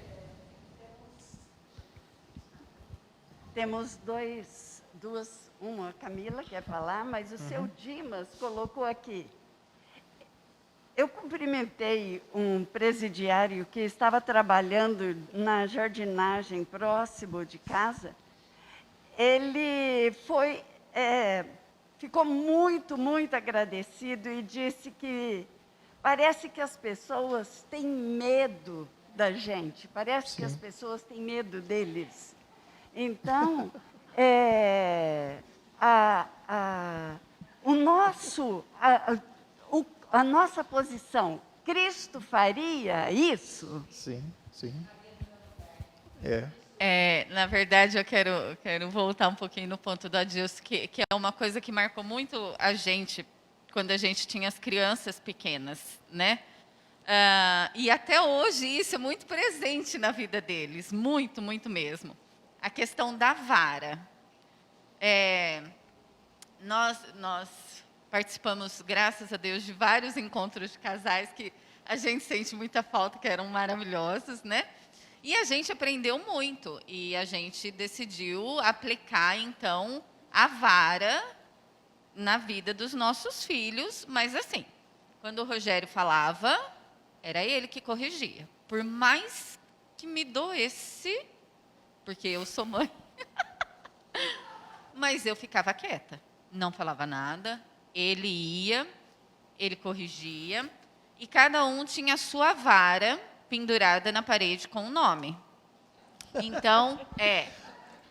[SPEAKER 2] Temos uma Camila quer falar, mas o seu Dimas colocou aqui. Eu cumprimentei um presidiário que estava trabalhando na jardinagem próximo de casa. Ele ficou muito, muito agradecido e disse que parece que as pessoas têm medo da gente, parece que as pessoas têm medo deles. Então, a nossa posição, Cristo faria isso?
[SPEAKER 1] Sim.
[SPEAKER 12] Na verdade, eu quero voltar um pouquinho no ponto do Adilson, que é uma coisa que marcou muito a gente, quando a gente tinha as crianças pequenas, né? E até hoje isso é muito presente na vida deles, muito, muito mesmo. A questão da vara. Nós participamos, graças a Deus, de vários encontros de casais que a gente sente muita falta, que eram maravilhosos, né? E a gente aprendeu muito, e a gente decidiu aplicar, então, a vara na vida dos nossos filhos, mas assim, quando o Rogério falava, era ele que corrigia. Por mais que me doesse, porque eu sou mãe, mas eu ficava quieta, não falava nada. Ele ia, ele corrigia, e cada um tinha a sua vara pendurada na parede com o nome. Então,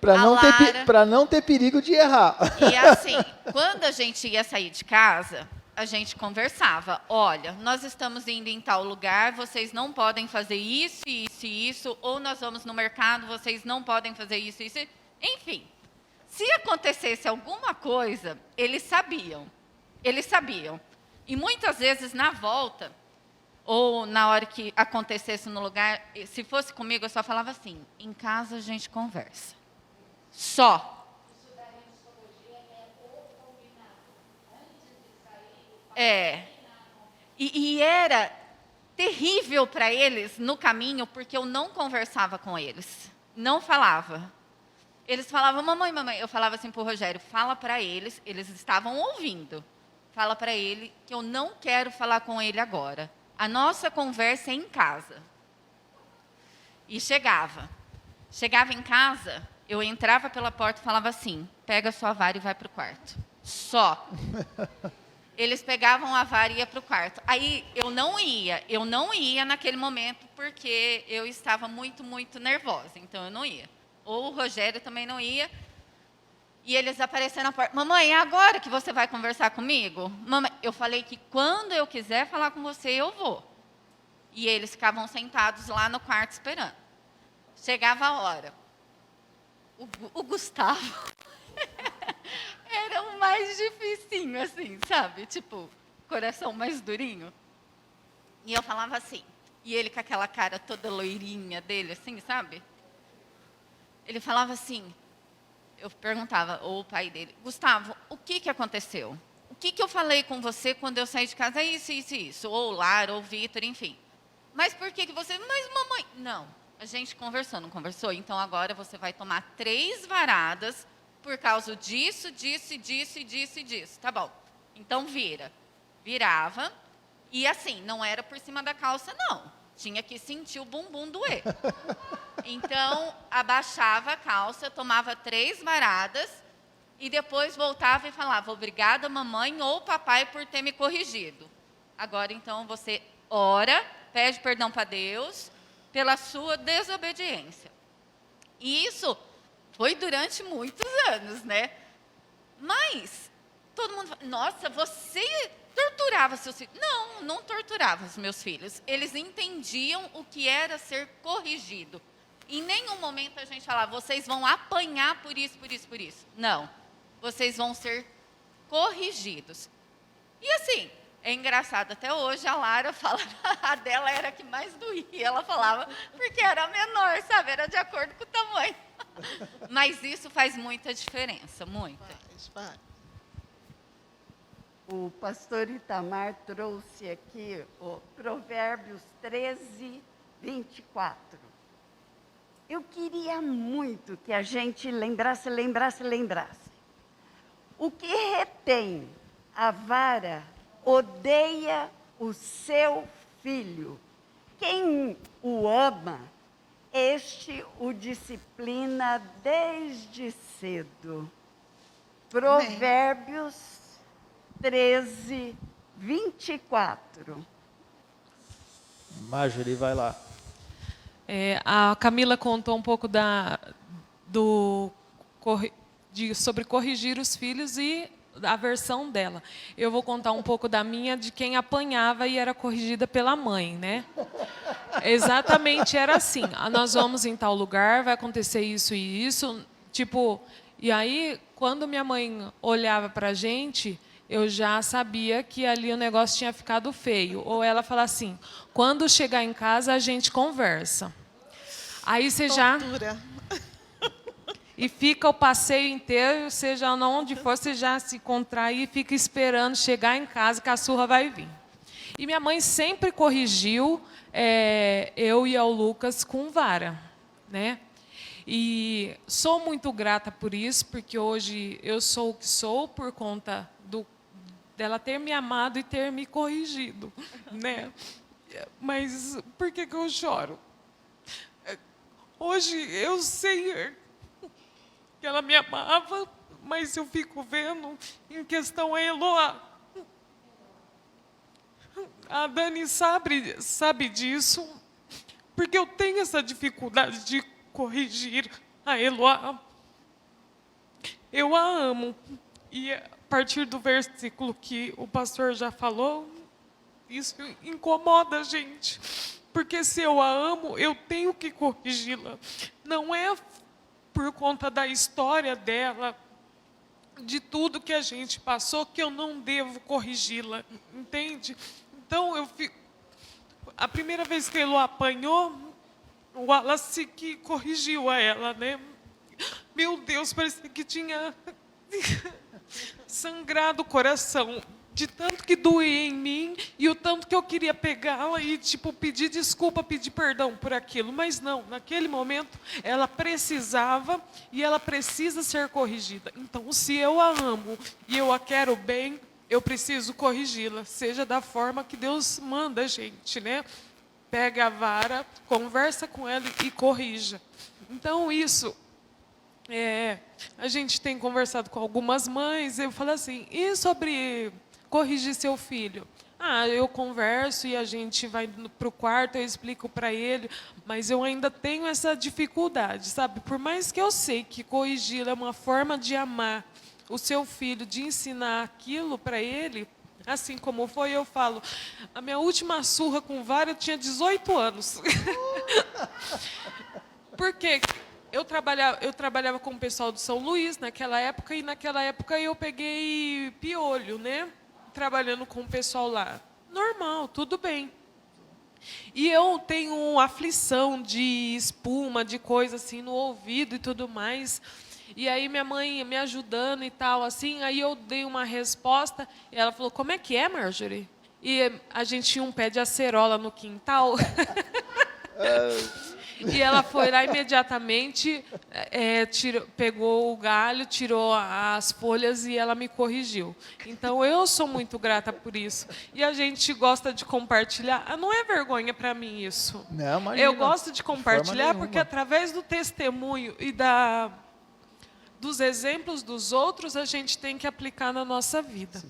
[SPEAKER 1] Para não ter perigo de errar.
[SPEAKER 12] E assim, quando a gente ia sair de casa, a gente conversava. Olha, nós estamos indo em tal lugar, vocês não podem fazer isso, isso e isso, ou nós vamos no mercado, vocês não podem fazer isso, isso. Enfim, se acontecesse alguma coisa, eles sabiam. E muitas vezes, na volta, ou na hora que acontecesse no lugar, se fosse comigo, eu só falava assim, em casa a gente conversa. Só. E era terrível para eles no caminho, porque eu não conversava com eles. Não falava. Eles falavam, mamãe. Eu falava assim para o Rogério, fala para eles, eles estavam ouvindo. Fala para ele que eu não quero falar com ele agora. A nossa conversa é em casa. E chegava em casa, eu entrava pela porta e falava assim, pega a sua vara e vai para o quarto. Só. Eles pegavam a vara e iam para o quarto. Aí eu não ia naquele momento porque eu estava muito, muito nervosa, então eu não ia. Ou o Rogério também não ia. E eles apareceram na porta. Mamãe, é agora que você vai conversar comigo? Mamãe, eu falei que quando eu quiser falar com você, eu vou. E eles ficavam sentados lá no quarto esperando. Chegava a hora. O Gustavo era o mais dificinho, assim, sabe? Tipo, coração mais durinho. E eu falava assim, e ele com aquela cara toda loirinha dele, assim, sabe? Ele falava assim, eu perguntava, ou o pai dele, Gustavo, o que aconteceu? O que eu falei com você quando eu saí de casa? É isso, isso, isso. Ou o Lara, ou o Vitor, enfim. Mas por que você... Mas mamãe... Não, a gente conversou, não conversou? Então agora você vai tomar 3 varadas por causa disso, disso, disso, disso e disso. Tá bom. Então vira. Virava. E assim, não era por cima da calça, não. Tinha que sentir o bumbum doer. Então, abaixava a calça, tomava 3 varadas e depois voltava e falava, obrigada, mamãe ou papai, por ter me corrigido. Agora, então, você ora, pede perdão para Deus pela sua desobediência. E isso foi durante muitos anos, né? Mas, todo mundo fala, nossa, você torturava seus filhos. Não, não torturava os meus filhos. Eles entendiam o que era ser corrigido. Em nenhum momento a gente falava, vocês vão apanhar por isso, por isso, por isso. Não, vocês vão ser corrigidos. E assim, é engraçado, até hoje a Lara fala, a dela era a que mais doía. Ela falava, porque era menor, sabe? Era de acordo com o tamanho. Mas isso faz muita diferença, muita.
[SPEAKER 3] Vai.
[SPEAKER 2] O pastor Itamar trouxe aqui o Provérbios 13, 24. Eu queria muito que a gente lembrasse. O que retém a vara odeia o seu filho. Quem o ama, este o disciplina desde cedo. Provérbios 13, 24.
[SPEAKER 1] Marjorie, vai lá.
[SPEAKER 13] A Camila contou um pouco sobre corrigir os filhos e a versão dela. Eu vou contar um pouco da minha, de quem apanhava e era corrigida pela mãe, né? Exatamente, era assim. Nós vamos em tal lugar, vai acontecer isso e isso. Tipo, e aí, quando minha mãe olhava para a gente, eu já sabia que ali o negócio tinha ficado feio. Ou ela fala assim, quando chegar em casa, a gente conversa. Aí você já... E fica o passeio inteiro, seja onde for, você já se contrai e fica esperando chegar em casa, que a surra vai vir. E minha mãe sempre corrigiu eu e o Lucas com vara, né? E sou muito grata por isso, porque hoje eu sou o que sou por conta dela ter me amado e ter me corrigido, né? Mas por que eu choro? Hoje eu sei que ela me amava, mas eu fico vendo em questão a Eloá. A Dani sabe disso, porque eu tenho essa dificuldade de corrigir a Eloá. Eu a amo. E a partir do versículo que o pastor já falou, isso incomoda a gente. Porque se eu a amo, eu tenho que corrigi-la. Não é por conta da história dela, de tudo que a gente passou, que eu não devo corrigi-la, entende? Então, a primeira vez que ele apanhou, o Wallace que corrigiu a ela, né? Meu Deus, parecia que tinha sangrado o coração, de tanto que doía em mim, e o tanto que eu queria pegá-la e, tipo, pedir desculpa, pedir perdão por aquilo. Mas não, naquele momento, ela precisava e ela precisa ser corrigida. Então, se eu a amo e eu a quero bem, eu preciso corrigi-la, seja da forma que Deus manda a gente, né? Pega a vara, conversa com ela e corrija. Então, isso... a gente tem conversado com algumas mães, eu falo assim, e sobre corrigir seu filho? Eu converso e a gente vai para o quarto, eu explico para ele, mas eu ainda tenho essa dificuldade, sabe? Por mais que eu sei que corrigi-lo é uma forma de amar o seu filho, de ensinar aquilo para ele, assim como foi, eu falo, a minha última surra com vara eu tinha 18 anos. Por quê? Eu trabalhava com o pessoal do São Luís naquela época, e naquela época eu peguei piolho, né? trabalhando com o pessoal lá. Normal, tudo bem. E eu tenho aflição de espuma, de coisa assim no ouvido e tudo mais. E aí minha mãe me ajudando e tal, assim, aí eu dei uma resposta, e ela falou, como é que é, Marjorie? E a gente tinha um pé de acerola no quintal. E ela foi lá imediatamente, pegou o galho, tirou as folhas e ela me corrigiu. Então, eu sou muito grata por isso. E a gente gosta de compartilhar. Não é vergonha para mim isso.
[SPEAKER 1] Não, imagina.
[SPEAKER 13] Eu gosto de compartilhar porque, através do testemunho e dos exemplos dos outros, a gente tem que aplicar na nossa vida.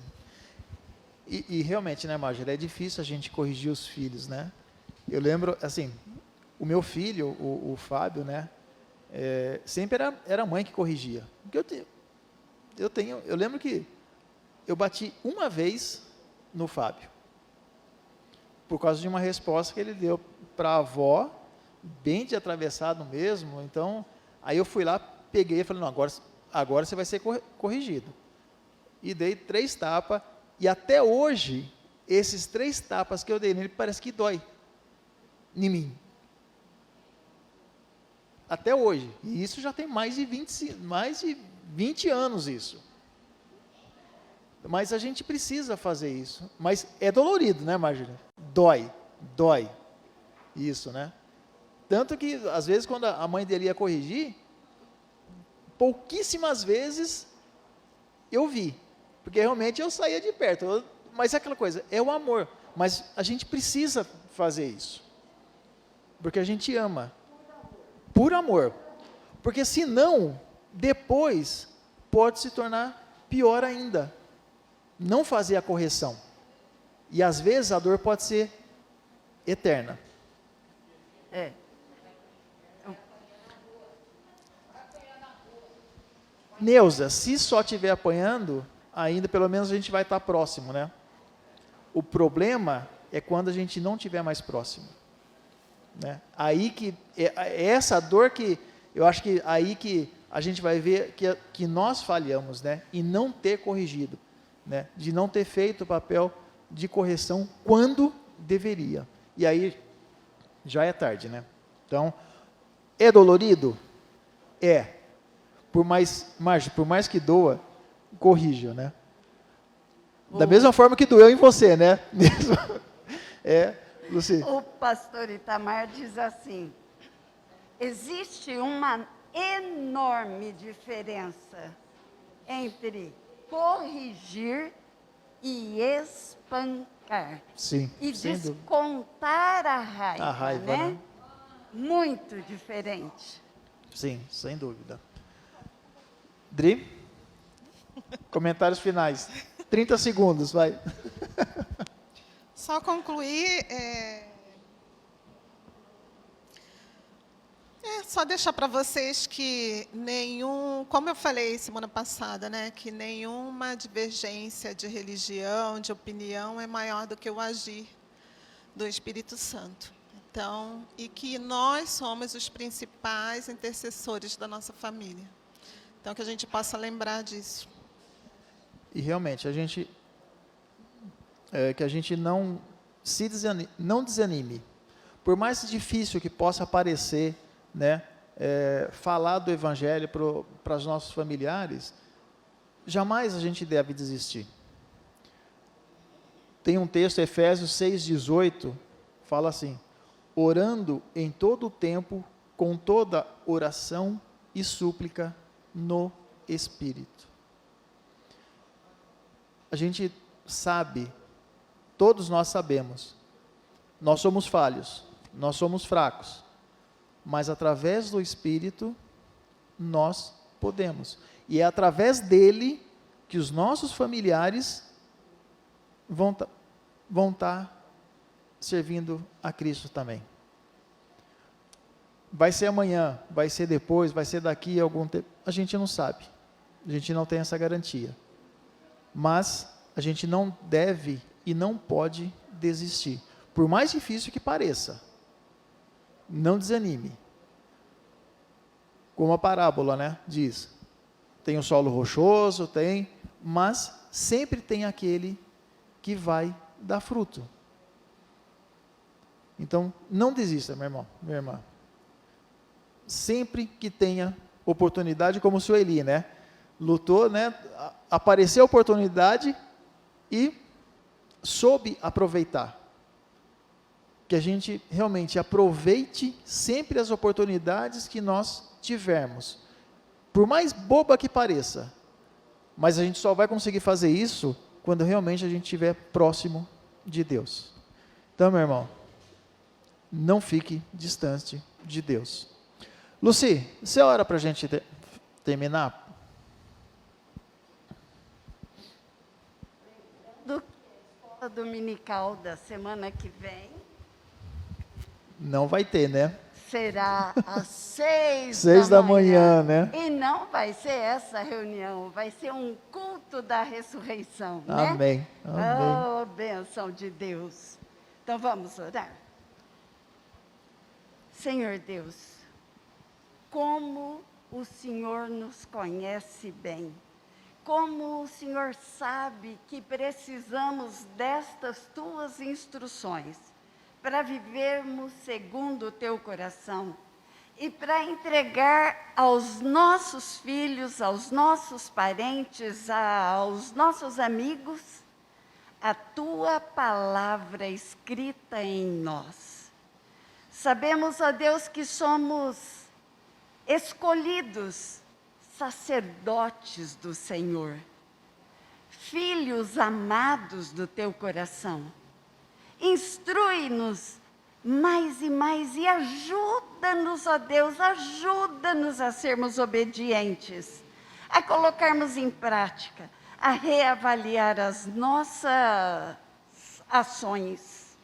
[SPEAKER 1] E realmente, né, Marjorie, é difícil a gente corrigir os filhos, né? Eu lembro, assim, o meu filho, o Fábio, né, sempre era a mãe que corrigia. Porque eu lembro que eu bati uma vez no Fábio, por causa de uma resposta que ele deu para a avó, bem de atravessado mesmo. Então, aí eu fui lá, peguei e falei, não, agora você vai ser corrigido. E dei 3 tapas, e até hoje, esses 3 tapas que eu dei nele, parece que dói em mim. Até hoje. E isso já tem mais de 20 anos isso. Mas a gente precisa fazer isso. Mas é dolorido, né, Marjorie? Dói. Isso, né? Tanto que, às vezes, quando a mãe dele ia corrigir, pouquíssimas vezes eu vi. Porque realmente eu saía de perto. Mas é aquela coisa, é o amor. Mas a gente precisa fazer isso. Porque a gente ama. Por amor. Porque senão, depois, pode se tornar pior ainda. Não fazer a correção. E às vezes a dor pode ser eterna. Neuza, se só estiver apanhando, ainda pelo menos a gente vai estar próximo, né? O problema é quando a gente não estiver mais próximo. Né? Aí que é essa dor que eu acho que aí que a gente vai ver que nós falhamos, né? E não ter corrigido, né? De não ter feito o papel de correção quando deveria. E aí já é tarde, né? Então, é dolorido? É. Por mais que doa, corrija, né? Da mesma forma que doeu em você, né? Luci.
[SPEAKER 2] O pastor Itamar diz assim, existe uma enorme diferença entre corrigir e espancar.
[SPEAKER 1] Sim,
[SPEAKER 2] e descontar a raiva, né? Muito diferente.
[SPEAKER 1] Sim, sem dúvida. Dri? Comentários finais. 30 segundos, vai.
[SPEAKER 3] Só concluir, só deixar para vocês que como eu falei semana passada, né, que nenhuma divergência de religião, de opinião é maior do que o agir do Espírito Santo. Então, e que nós somos os principais intercessores da nossa família. Então, que a gente possa lembrar disso.
[SPEAKER 1] E realmente, que a gente não desanime. Por mais difícil que possa parecer, né, falar do Evangelho para os nossos familiares, jamais a gente deve desistir. Tem um texto, Efésios 6,18, fala assim, orando em todo o tempo, com toda oração e súplica no Espírito. A gente sabe, todos nós sabemos, nós somos falhos, nós somos fracos, mas através do Espírito nós podemos. E é através dele que os nossos familiares vão estar servindo a Cristo também. Vai ser amanhã, vai ser depois, vai ser daqui a algum tempo, a gente não sabe, a gente não tem essa garantia. Mas a gente não deve e não pode desistir. Por mais difícil que pareça, não desanime. Como a parábola, né, diz, tem o solo rochoso, mas sempre tem aquele que vai dar fruto. Então, não desista, meu irmão, minha irmã. Sempre que tenha oportunidade, como o senhor Eli, né? Lutou, né? Apareceu a oportunidade e soube aproveitar. Que a gente realmente aproveite sempre as oportunidades que nós tivermos. Por mais boba que pareça, mas a gente só vai conseguir fazer isso quando realmente a gente estiver próximo de Deus. Então, meu irmão, não fique distante de Deus. Luci, você ora para a gente terminar?
[SPEAKER 2] Do escola dominical da semana que vem
[SPEAKER 1] Não vai ter, né?
[SPEAKER 2] será às 6
[SPEAKER 1] da manhã, né?
[SPEAKER 2] E não vai ser essa reunião, vai ser um culto da ressurreição, né?
[SPEAKER 1] Amém. Amém.
[SPEAKER 2] Oh, bênção de Deus. Então vamos orar. Senhor Deus, como o Senhor nos conhece bem, como o Senhor sabe que precisamos destas tuas instruções para vivermos segundo o teu coração e para entregar aos nossos filhos, aos nossos parentes, aos nossos amigos, a tua palavra escrita em nós. Sabemos, ó Deus, que somos escolhidos sacerdotes do Senhor, filhos amados do teu coração. Instrui-nos mais e mais e ajuda-nos, ó Deus, ajuda-nos a sermos obedientes, a colocarmos em prática, a reavaliar as nossas ações.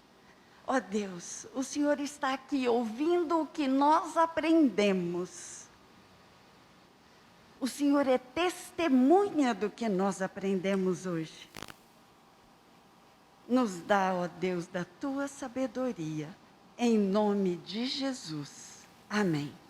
[SPEAKER 2] Ó Deus, o Senhor está aqui ouvindo o que nós aprendemos. O Senhor é testemunha do que nós aprendemos hoje. Nos dá, ó Deus, da tua sabedoria, em nome de Jesus. Amém.